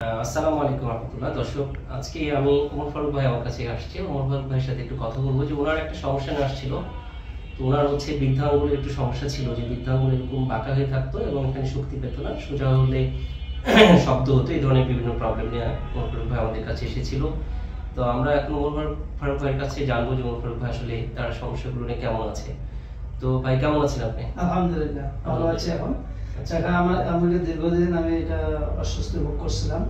আসসালামু আলাইকুম রহমতুল্লাহ। দর্শক, আজকে আমি ওমর ফারুক ভাই আমার কাছে আসছে। ওমর ফারুক ভাইয়ের সাথে একটু কথা বলবো যে ওনার একটা সমস্যা নিয়ে আসছিল। তো ওনার হচ্ছে বৃদ্ধাঙ্গুলের একটু সমস্যা ছিল, যে বৃদ্ধাঙ্গুল এরকম বাঁকা হয়ে থাকতো এবং এখানে শক্তি পেত না, সোজা হলে শব্দ হতো। এই ধরনের বিভিন্ন প্রবলেম নিয়ে ওমর ফারুক ভাই আমাদের কাছে এসেছিল। তো আমরা এখন ওমর ফারুক ভাইয়ের কাছে জানবো যে ওমর ফারুক ভাই আসলে তার সমস্যাগুলো নিয়ে কেমন আছে। তো ভাই, কেমন আছেন আপনি? আলহামদুলিল্লাহ ভালো আছি এখন। টাকা আমি দীর্ঘদিন আমি এটা অস্বস্তি ভোগ করছিলাম।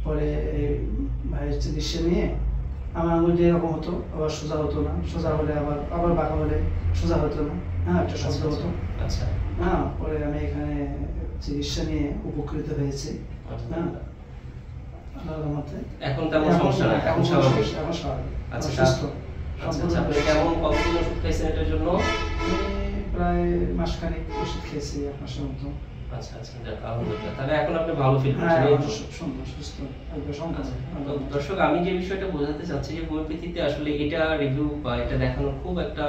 পরে এই ভাইয়ের চিকিৎসা নিয়ে আমার আঙুল যেরকম হতো আবার সোজা হতো না, সোজা হলে আবার আবার বাঁকা হলে সোজা হতো না, হ্যাঁ একটা শব্দ হতো। আচ্ছা। হ্যাঁ, পরে আমি এখানে চিকিৎসা নিয়ে উপকৃত হয়েছি। হ্যাঁ, আল্লাহর রহমতে এখন তেমন সমস্যা নাই, এখন স্বাভাবিক। এখন স্বাভাবিক। আচ্ছা, সুস্থ। আচ্ছা, আপনি কেমন কতদিন ওষুধ খাইছেন এটার জন্য? আমি প্রায় মাসখানেক ওষুধ খেয়েছি, এক মাসের মতো। আচ্ছা, যাক আলহামদুলিল্লাহ। তাহলে এখন আপনি ভালো ফিল করছেন? হ্যাঁ, সুস্থ। সুস্থ। তো দর্শক, আমি যে বিষয়টা বোঝাতে চাচ্ছি যে হোমিওপ্যাথিতে আসলে এটা রিভিউ বা এটা দেখানোর খুব একটা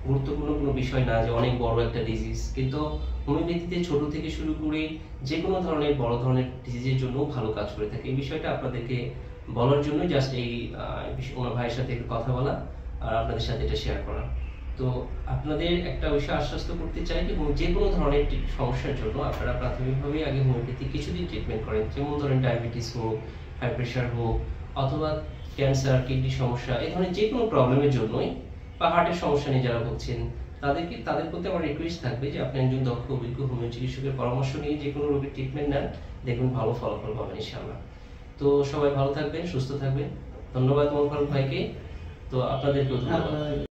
গুরুত্বপূর্ণ কোনো বিষয় না যে অনেক বড় একটা ডিজিজ, কিন্তু হোমিওপ্যাথিতে ছোট থেকে শুরু করে যে কোনো ধরনের বড় ধরনের ডিজিজের জন্য ভালো কাজ করে থাকে। এই বিষয়টা আপনাদেরকে বলার জন্য জাস্ট এই ওনার ভাইয়ের সাথে একটু কথা বলা আর আপনাদের সাথে এটা শেয়ার করা। তো আপনাদের একটা বিষয় আশ্বস্ত করতে চাই যে যে কোনো ধরনের সমস্যার জন্য আপনারা প্রাথমিকভাবে আগে হোমিওপ্যাথি কিছুদিন ট্রিটমেন্ট করেন। যেমন ধরেন ডায়াবেটিস হোক, হাই প্রেশার হোক, অথবা ক্যান্সার, কিডনি সমস্যা, এই ধরনের যে কোনো প্রবলেমের জন্যই, বা হার্টের সমস্যা নিয়ে যারা ভুগছেন, তাদের প্রতি আমার রিকোয়েস্ট থাকবে যে আপনি একজন দক্ষ অভিজ্ঞ হোমিও চিকিৎসকের পরামর্শ নিয়ে যে কোনো রোগের ট্রিটমেন্ট নেন, দেখবেন ভালো ফলাফল পাবেন ইনশাআল্লাহ। তো সবাই ভালো থাকবেন, সুস্থ থাকবেন। ধন্যবাদ ওমর ফারুক ভাইকে। তো আপনাদেরকেও ধন্যবাদ।